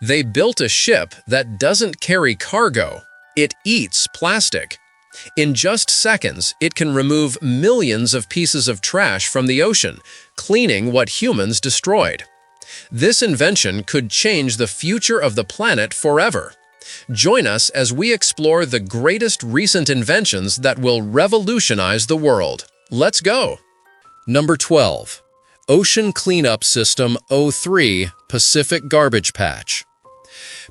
They built a ship that doesn't carry cargo. It eats plastic. In just seconds, it can remove millions of pieces of trash from the ocean, cleaning what humans destroyed. This invention could change the future of the planet forever. Join us as we explore the greatest recent inventions that will revolutionize the world. Let's go! Number 12. Ocean Cleanup System O3 Pacific Garbage Patch.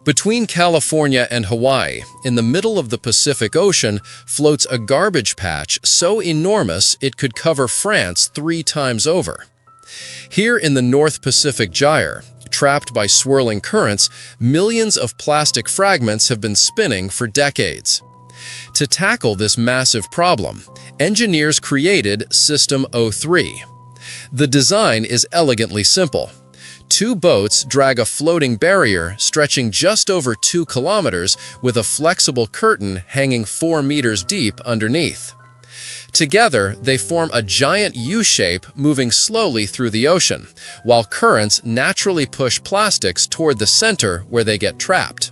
Between California and Hawaii, in the middle of the Pacific Ocean, floats a garbage patch so enormous it could cover France 3 times over. Here in the North Pacific Gyre, trapped by swirling currents, millions of plastic fragments have been spinning for decades. To tackle this massive problem, engineers created System O3. The design is elegantly simple. 2 boats drag a floating barrier stretching just over 2 kilometers with a flexible curtain hanging 4 meters deep underneath. Together, they form a giant U-shape moving slowly through the ocean, while currents naturally push plastics toward the center where they get trapped.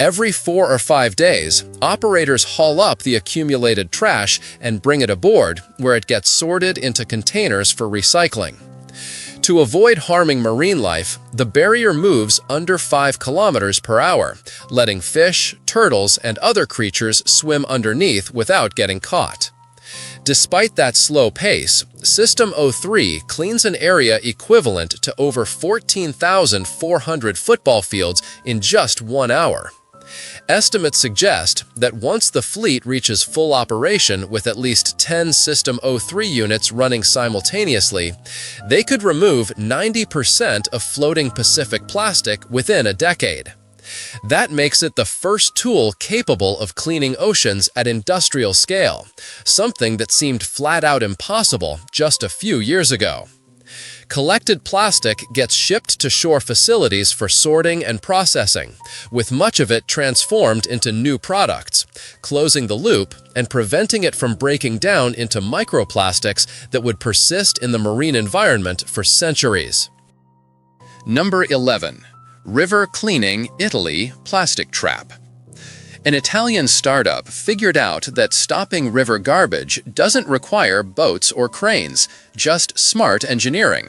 Every 4 or 5 days, operators haul up the accumulated trash and bring it aboard, where it gets sorted into containers for recycling. To avoid harming marine life, the barrier moves under 5 kilometers per hour, letting fish, turtles, and other creatures swim underneath without getting caught. Despite that slow pace, System O3 cleans an area equivalent to over 14,400 football fields in just 1 hour. Estimates suggest that once the fleet reaches full operation with at least 10 System O3 units running simultaneously, they could remove 90% of floating Pacific plastic within a decade. That makes it the first tool capable of cleaning oceans at industrial scale, something that seemed flat out impossible just a few years ago. Collected plastic gets shipped to shore facilities for sorting and processing, with much of it transformed into new products, closing the loop and preventing it from breaking down into microplastics that would persist in the marine environment for centuries. Number 11. River Cleaning Italy Plastic Trap. An Italian startup figured out that stopping river garbage doesn't require boats or cranes, just smart engineering.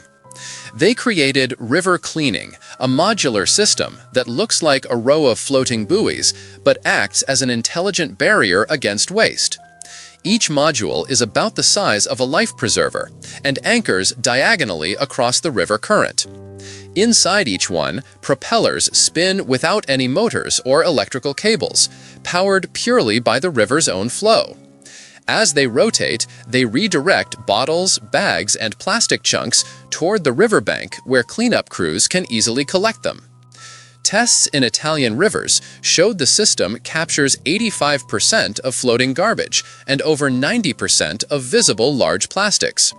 They created River Cleaning, a modular system that looks like a row of floating buoys, but acts as an intelligent barrier against waste. Each module is about the size of a life preserver and anchors diagonally across the river current. Inside each one, propellers spin without any motors or electrical cables, powered purely by the river's own flow. As they rotate, they redirect bottles, bags, and plastic chunks toward the riverbank where cleanup crews can easily collect them. Tests in Italian rivers showed the system captures 85% of floating garbage and over 90% of visible large plastics.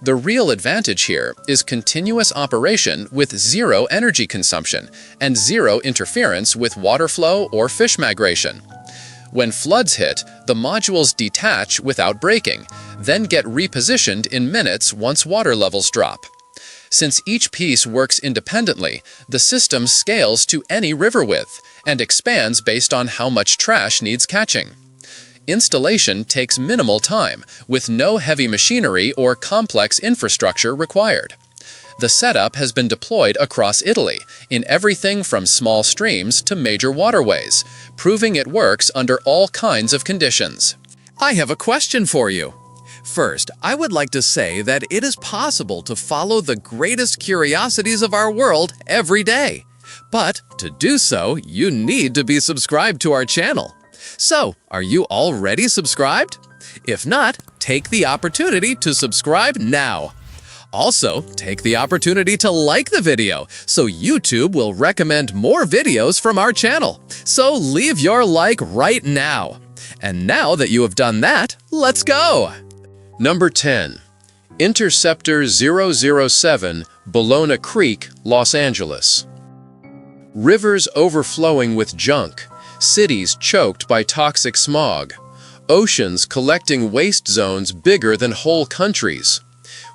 The real advantage here is continuous operation with zero energy consumption and zero interference with water flow or fish migration. When floods hit, the modules detach without breaking, then get repositioned in minutes once water levels drop. Since each piece works independently, the system scales to any river width and expands based on how much trash needs catching. Installation takes minimal time, with no heavy machinery or complex infrastructure required. The setup has been deployed across Italy, in everything from small streams to major waterways, proving it works under all kinds of conditions. I have a question for you. First, I would like to say that it is possible to follow the greatest curiosities of our world every day. But to do so, you need to be subscribed to our channel. So, are you already subscribed? If not, take the opportunity to subscribe now. Also, take the opportunity to like the video, so YouTube will recommend more videos from our channel. So leave your like right now. And now that you have done that, let's go! Number 10. Interceptor 007, Bologna Creek, Los Angeles. Rivers overflowing with junk, cities choked by toxic smog, oceans collecting waste zones bigger than whole countries.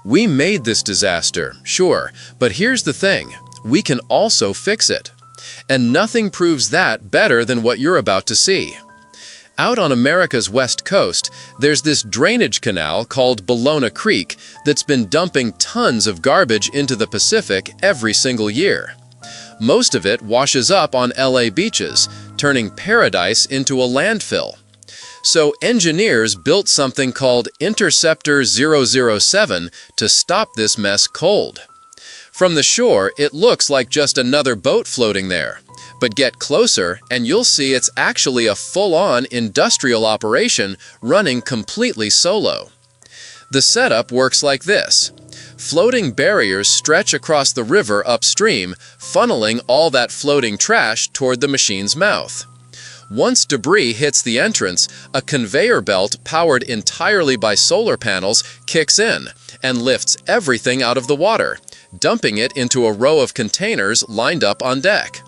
We made this disaster, sure, but here's the thing, we can also fix it. And nothing proves that better than what you're about to see. Out on America's west coast, there's this drainage canal called Ballona Creek that's been dumping tons of garbage into the Pacific every single year. Most of it washes up on LA beaches, turning paradise into a landfill. So engineers built something called Interceptor 007 to stop this mess cold. From the shore, it looks like just another boat floating there. But get closer and you'll see it's actually a full-on industrial operation running completely solo. The setup works like this. Floating barriers stretch across the river upstream, funneling all that floating trash toward the machine's mouth. Once debris hits the entrance, a conveyor belt powered entirely by solar panels kicks in and lifts everything out of the water, dumping it into a row of containers lined up on deck.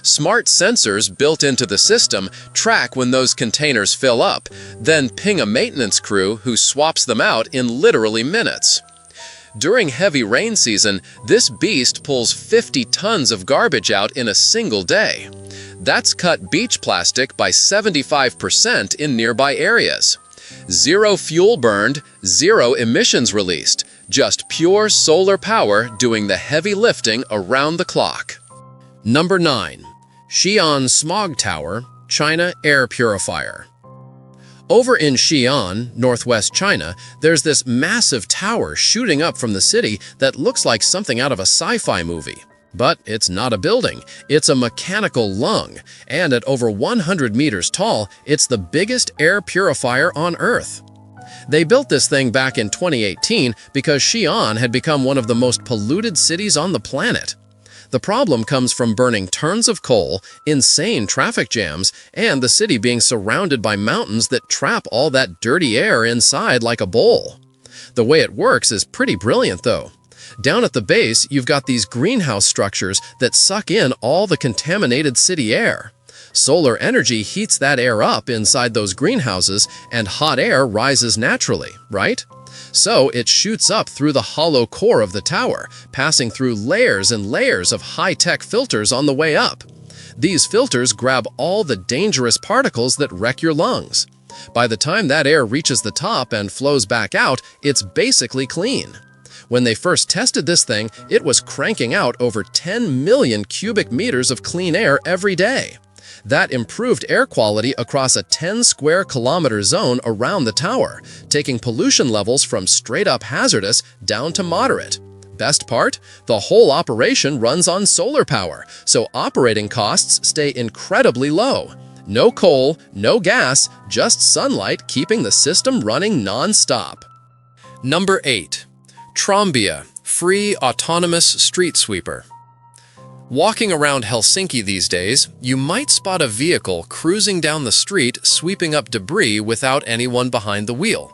Smart sensors built into the system track when those containers fill up, then ping a maintenance crew who swaps them out in literally minutes. During heavy rain season, this beast pulls 50 tons of garbage out in a single day. That's cut beach plastic by 75% in nearby areas. Zero fuel burned, zero emissions released, just pure solar power doing the heavy lifting around the clock. Number 9. Xi'an Smog Tower, China Air Purifier. Over in Xi'an, northwest China, there's this massive tower shooting up from the city that looks like something out of a sci-fi movie. But it's not a building, it's a mechanical lung, and at over 100 meters tall, it's the biggest air purifier on Earth. They built this thing back in 2018 because Xi'an had become one of the most polluted cities on the planet. The problem comes from burning tons of coal, insane traffic jams, and the city being surrounded by mountains that trap all that dirty air inside like a bowl. The way it works is pretty brilliant, though. Down at the base, you've got these greenhouse structures that suck in all the contaminated city air. Solar energy heats that air up inside those greenhouses, and hot air rises naturally, right? So it shoots up through the hollow core of the tower, passing through layers and layers of high-tech filters on the way up. These filters grab all the dangerous particles that wreck your lungs. By the time that air reaches the top and flows back out, it's basically clean. When they first tested this thing, it was cranking out over 10 million cubic meters of clean air every day. That improved air quality across a 10 square kilometer zone around the tower, taking pollution levels from straight-up hazardous down to moderate. Best part? The whole operation runs on solar power, so operating costs stay incredibly low. No coal, no gas, just sunlight keeping the system running non-stop. Number 8. Trombia, free autonomous street sweeper. Walking around Helsinki these days, you might spot a vehicle cruising down the street sweeping up debris without anyone behind the wheel.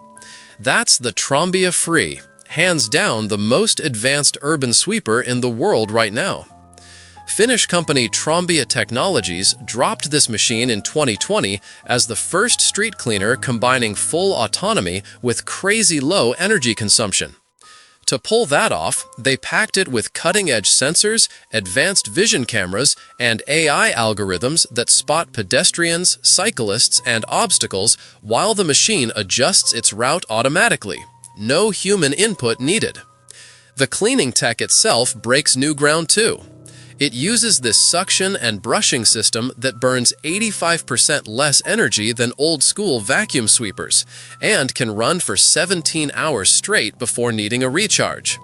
That's the Trombia Free, hands down the most advanced urban sweeper in the world right now. Finnish company Trombia Technologies dropped this machine in 2020 as the first street cleaner combining full autonomy with crazy low energy consumption. To pull that off, they packed it with cutting-edge sensors, advanced vision cameras, and AI algorithms that spot pedestrians, cyclists, and obstacles while the machine adjusts its route automatically. No human input needed. The cleaning tech itself breaks new ground too. It uses this suction and brushing system that burns 85% less energy than old-school vacuum sweepers and can run for 17 hours straight before needing a recharge.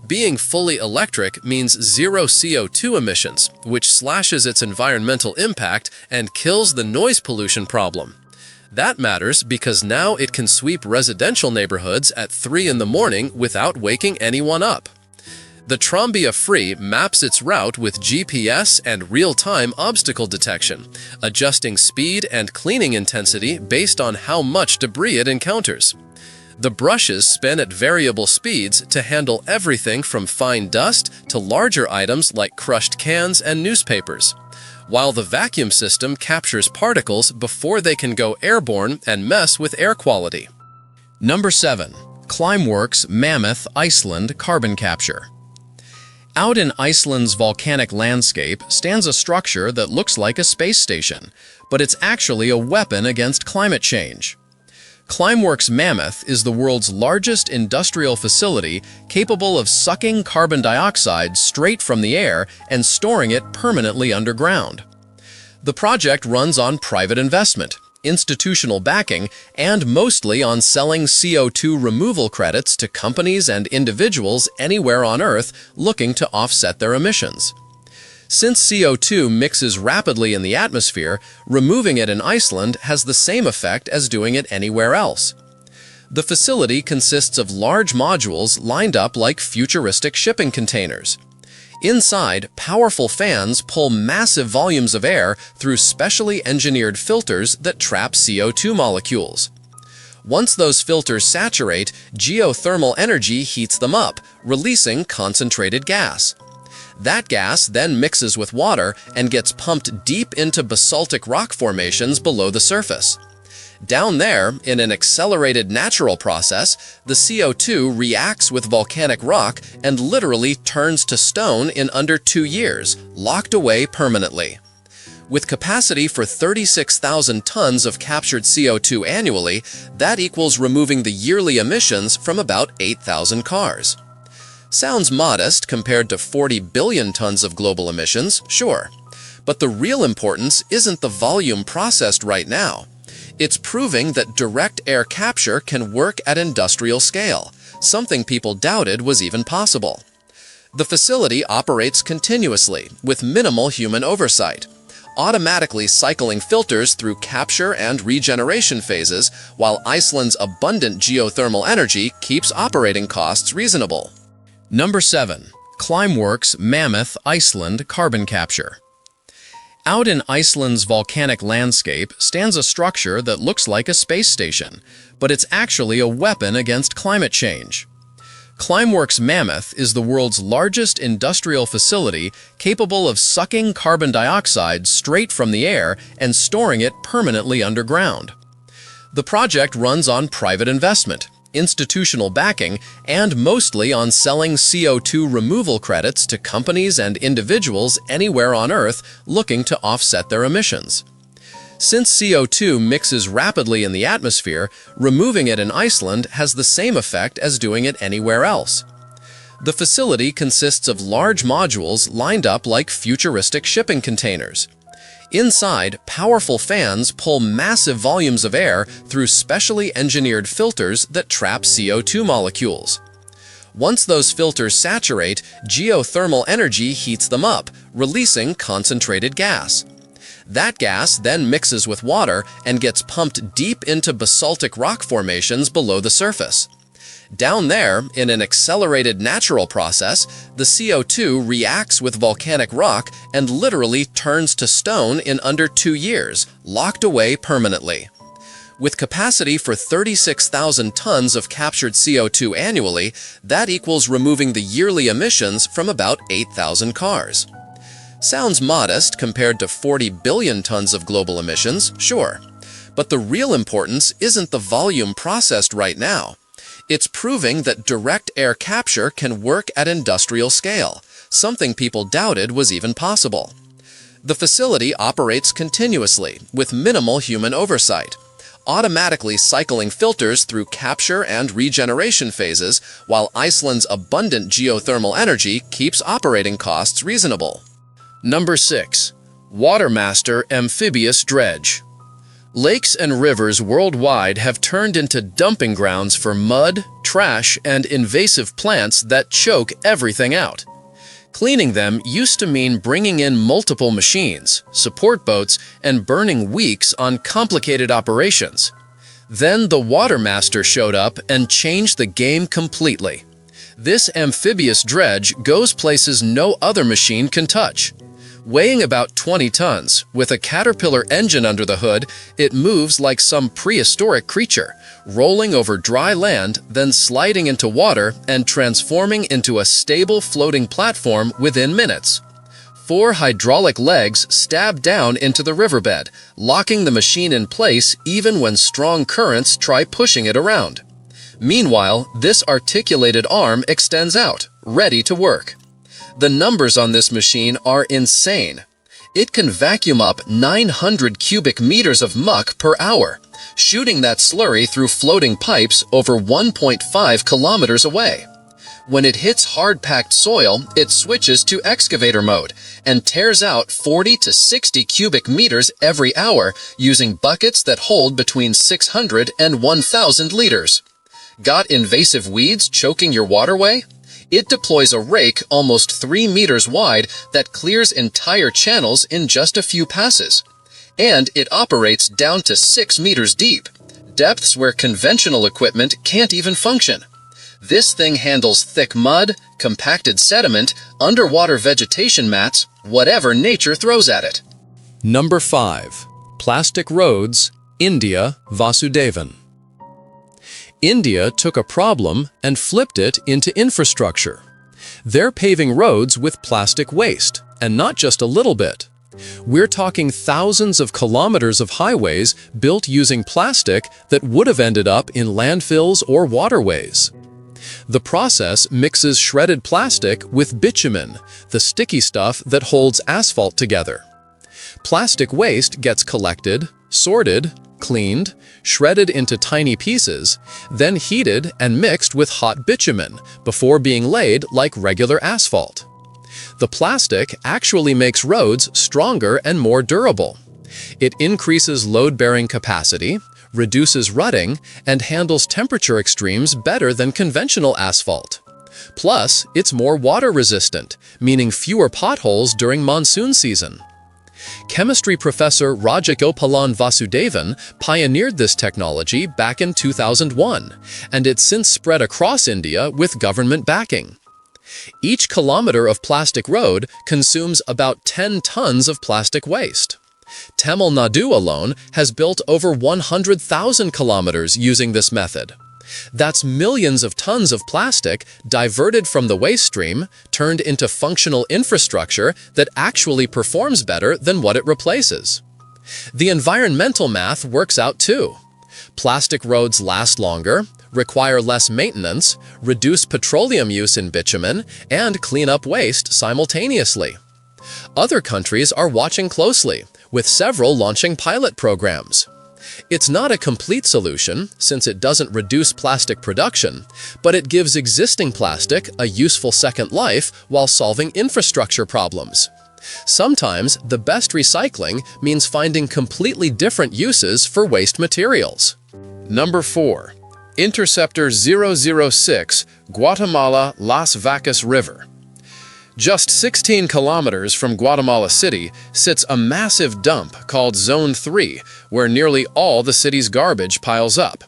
Being fully electric means zero CO2 emissions, which slashes its environmental impact and kills the noise pollution problem. That matters because now it can sweep residential neighborhoods at 3 in the morning without waking anyone up. The Trombia Free maps its route with GPS and real-time obstacle detection, adjusting speed and cleaning intensity based on how much debris it encounters. The brushes spin at variable speeds to handle everything from fine dust to larger items like crushed cans and newspapers, while the vacuum system captures particles before they can go airborne and mess with air quality. Number 7. Climeworks Mammoth Iceland Carbon Capture. Out in Iceland's volcanic landscape stands a structure that looks like a space station, but it's actually a weapon against climate change. Climeworks Mammoth is the world's largest industrial facility capable of sucking carbon dioxide straight from the air and storing it permanently underground. The project runs on private investment, institutional backing, and mostly on selling CO2 removal credits to companies and individuals anywhere on Earth looking to offset their emissions. Since CO2 mixes rapidly in the atmosphere, removing it in Iceland has the same effect as doing it anywhere else. The facility consists of large modules lined up like futuristic shipping containers. Inside, powerful fans pull massive volumes of air through specially engineered filters that trap CO2 molecules. Once those filters saturate, geothermal energy heats them up, releasing concentrated gas. That gas then mixes with water and gets pumped deep into basaltic rock formations below the surface. Down there, in an accelerated natural process, the CO2 reacts with volcanic rock and literally turns to stone in under 2 years, locked away permanently. With capacity for 36,000 tons of captured CO2 annually, that equals removing the yearly emissions from about 8,000 cars. Sounds modest compared to 40 billion tons of global emissions, sure. But the real importance isn't the volume processed right now. It's proving that direct air capture can work at industrial scale, something people doubted was even possible. The facility operates continuously, with minimal human oversight, automatically cycling filters through capture and regeneration phases, while Iceland's abundant geothermal energy keeps operating costs reasonable. Number 7. Climeworks Mammoth Iceland Carbon Capture. Out in Iceland's volcanic landscape stands a structure that looks like a space station, but it's actually a weapon against climate change. Climeworks Mammoth is the world's largest industrial facility capable of sucking carbon dioxide straight from the air and storing it permanently underground. The project runs on private investment, institutional backing, and mostly on selling CO2 removal credits to companies and individuals anywhere on Earth looking to offset their emissions. Since CO2 mixes rapidly in the atmosphere, removing it in Iceland has the same effect as doing it anywhere else. The facility consists of large modules lined up like futuristic shipping containers. Inside, powerful fans pull massive volumes of air through specially engineered filters that trap CO2 molecules. Once those filters saturate, geothermal energy heats them up, releasing concentrated gas. That gas then mixes with water and gets pumped deep into basaltic rock formations below the surface. Down there, in an accelerated natural process, the CO2 reacts with volcanic rock and literally turns to stone in under 2 years, locked away permanently. With capacity for 36,000 tons of captured CO2 annually, that equals removing the yearly emissions from about 8,000 cars. Sounds modest compared to 40 billion tons of global emissions, sure. But the real importance isn't the volume processed right now. It's proving that direct air capture can work at industrial scale, something people doubted was even possible. The facility operates continuously, with minimal human oversight, automatically cycling filters through capture and regeneration phases, while Iceland's abundant geothermal energy keeps operating costs reasonable. Number 6. Watermaster Amphibious Dredge. Lakes and rivers worldwide have turned into dumping grounds for mud, trash, and invasive plants that choke everything out. Cleaning them used to mean bringing in multiple machines, support boats, and burning weeks on complicated operations. Then the Watermaster showed up and changed the game completely. This amphibious dredge goes places no other machine can touch. Weighing about 20 tons, with a Caterpillar engine under the hood, it moves like some prehistoric creature, rolling over dry land, then sliding into water and transforming into a stable floating platform within minutes. 4 hydraulic legs stab down into the riverbed, locking the machine in place even when strong currents try pushing it around. Meanwhile, this articulated arm extends out, ready to work. The numbers on this machine are insane. It can vacuum up 900 cubic meters of muck per hour, shooting that slurry through floating pipes over 1.5 kilometers away. When it hits hard-packed soil, it switches to excavator mode and tears out 40 to 60 cubic meters every hour using buckets that hold between 600 and 1,000 liters. Got invasive weeds choking your waterway? It deploys a rake almost 3 meters wide that clears entire channels in just a few passes. And it operates down to 6 meters deep, depths where conventional equipment can't even function. This thing handles thick mud, compacted sediment, underwater vegetation mats, whatever nature throws at it. Number 5. Plastic roads, India, Vasudevan. India took a problem and flipped it into infrastructure. They're paving roads with plastic waste, and not just a little bit. We're talking thousands of kilometers of highways built using plastic that would have ended up in landfills or waterways. The process mixes shredded plastic with bitumen, the sticky stuff that holds asphalt together. Plastic waste gets collected, sorted, cleaned, shredded into tiny pieces, then heated and mixed with hot bitumen before being laid like regular asphalt. The plastic actually makes roads stronger and more durable. It increases load-bearing capacity, reduces rutting, and handles temperature extremes better than conventional asphalt. Plus, it's more water-resistant, meaning fewer potholes during monsoon season. Chemistry professor Rajagopalan Vasudevan pioneered this technology back in 2001, and it's since spread across India with government backing. Each kilometer of plastic road consumes about 10 tons of plastic waste. Tamil Nadu alone has built over 100,000 kilometers using this method. That's millions of tons of plastic diverted from the waste stream, turned into functional infrastructure that actually performs better than what it replaces. The environmental math works out too. Plastic roads last longer, require less maintenance, reduce petroleum use in bitumen, and clean up waste simultaneously. Other countries are watching closely, with several launching pilot programs. It's not a complete solution, since it doesn't reduce plastic production, but it gives existing plastic a useful second life while solving infrastructure problems. Sometimes, the best recycling means finding completely different uses for waste materials. Number 4. Interceptor 006, Guatemala, Las Vacas River. Just 16 kilometers from Guatemala City sits a massive dump called Zone 3, where nearly all the city's garbage piles up.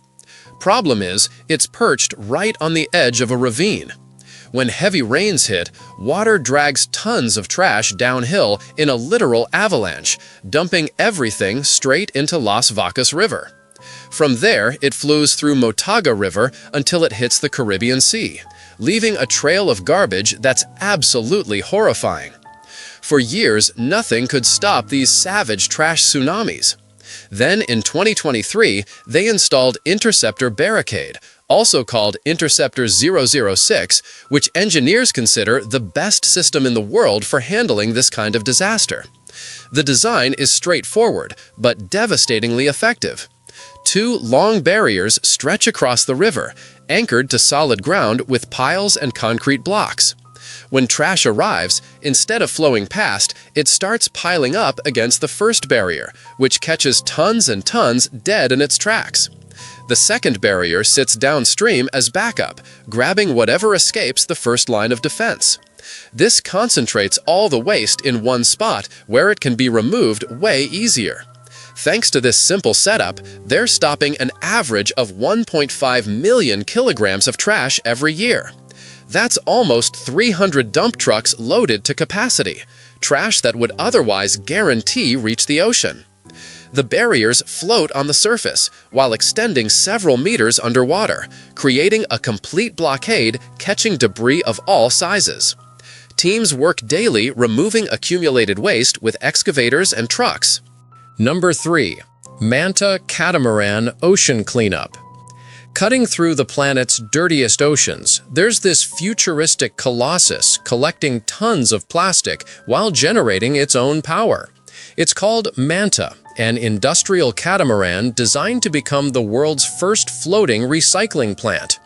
Problem is, it's perched right on the edge of a ravine. When heavy rains hit, water drags tons of trash downhill in a literal avalanche, dumping everything straight into Las Vacas River. From there, it flows through Motagua River until it hits the Caribbean Sea, leaving a trail of garbage that's absolutely horrifying. For years, nothing could stop these savage trash tsunamis. Then, in 2023, they installed Interceptor Barricade, also called Interceptor 006, which engineers consider the best system in the world for handling this kind of disaster. The design is straightforward, but devastatingly effective. 2 long barriers stretch across the river, anchored to solid ground with piles and concrete blocks. When trash arrives, instead of flowing past, it starts piling up against the first barrier, which catches tons and tons dead in its tracks. The second barrier sits downstream as backup, grabbing whatever escapes the first line of defense. This concentrates all the waste in one spot where it can be removed way easier. Thanks to this simple setup, they're stopping an average of 1.5 million kilograms of trash every year. That's almost 300 dump trucks loaded to capacity, trash that would otherwise guarantee reach the ocean. The barriers float on the surface, while extending several meters underwater, creating a complete blockade catching debris of all sizes. Teams work daily removing accumulated waste with excavators and trucks. Number 3. Manta Catamaran Ocean Cleanup. Cutting through the planet's dirtiest oceans, there's this futuristic colossus collecting tons of plastic while generating its own power. It's called Manta, an industrial catamaran designed to become the world's first floating recycling plant.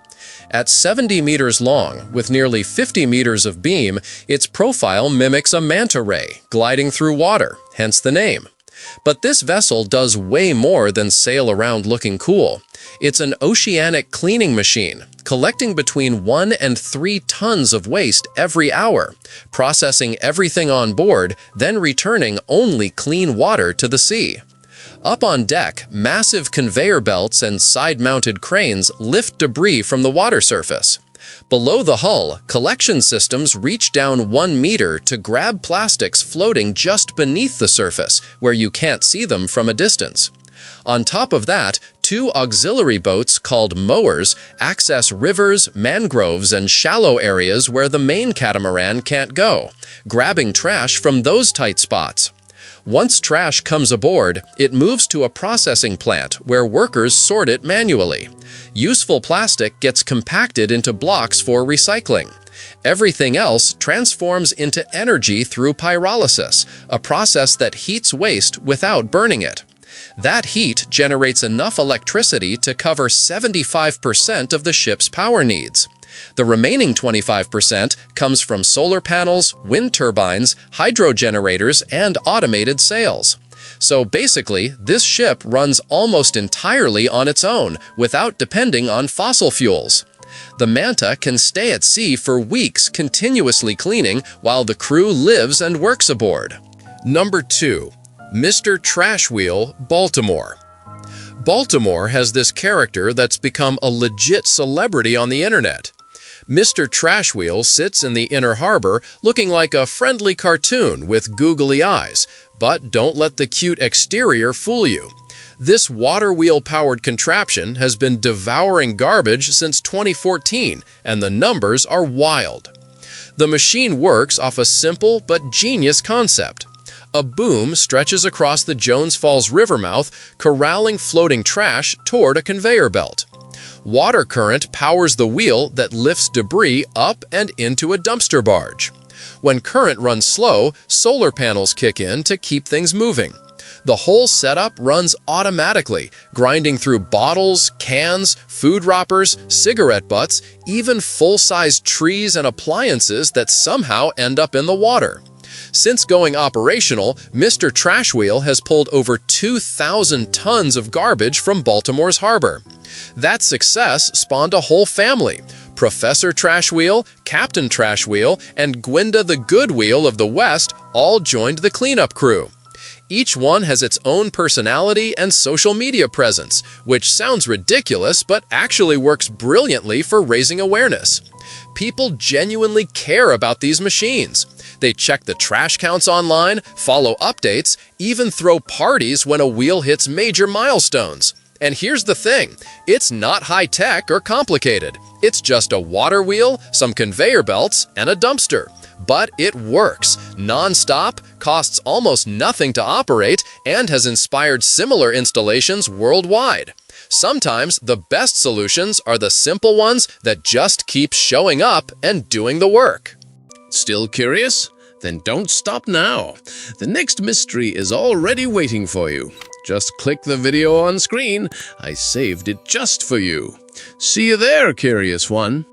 At 70 meters long, with nearly 50 meters of beam, its profile mimics a manta ray gliding through water, hence the name. But this vessel does way more than sail around looking cool. It's an oceanic cleaning machine, collecting between 1 and 3 tons of waste every hour, processing everything on board, then returning only clean water to the sea. Up on deck, massive conveyor belts and side-mounted cranes lift debris from the water surface. Below the hull, collection systems reach down 1 meter to grab plastics floating just beneath the surface, where you can't see them from a distance. On top of that, 2 auxiliary boats called mowers access rivers, mangroves, and shallow areas where the main catamaran can't go, grabbing trash from those tight spots. Once trash comes aboard, it moves to a processing plant where workers sort it manually. Useful plastic gets compacted into blocks for recycling. Everything else transforms into energy through pyrolysis, a process that heats waste without burning it. That heat generates enough electricity to cover 75% of the ship's power needs. The remaining 25% comes from solar panels, wind turbines, hydro generators, and automated sails. So basically, this ship runs almost entirely on its own, without depending on fossil fuels. The Manta can stay at sea for weeks continuously cleaning while the crew lives and works aboard. Number 2. Mr. Trash Wheel, Baltimore. Baltimore has this character that's become a legit celebrity on the internet. Mr. Trash Wheel sits in the inner harbor looking like a friendly cartoon with googly eyes, but don't let the cute exterior fool you. This water wheel-powered contraption has been devouring garbage since 2014, and the numbers are wild. The machine works off a simple but genius concept. A boom stretches across the Jones Falls river mouth, corralling floating trash toward a conveyor belt. Water current powers the wheel that lifts debris up and into a dumpster barge. When current runs slow, solar panels kick in to keep things moving. The whole setup runs automatically, grinding through bottles, cans, food wrappers, cigarette butts, even full-sized trees and appliances that somehow end up in the water. Since going operational, Mr. Trash Wheel has pulled over 2,000 tons of garbage from Baltimore's harbor. That success spawned a whole family. Professor Trash Wheel, Captain Trash Wheel, and Gwenda the Good Wheel of the West all joined the cleanup crew. Each one has its own personality and social media presence, which sounds ridiculous but actually works brilliantly for raising awareness. People genuinely care about these machines. They check the trash counts online, follow updates, even throw parties when a wheel hits major milestones. And here's the thing, it's not high-tech or complicated. It's just a water wheel, some conveyor belts, and a dumpster. But it works, non-stop, costs almost nothing to operate, and has inspired similar installations worldwide. Sometimes the best solutions are the simple ones that just keep showing up and doing the work. Still curious? Then don't stop now. The next mystery is already waiting for you. Just click the video on screen. I saved it just for you. See you there, curious one.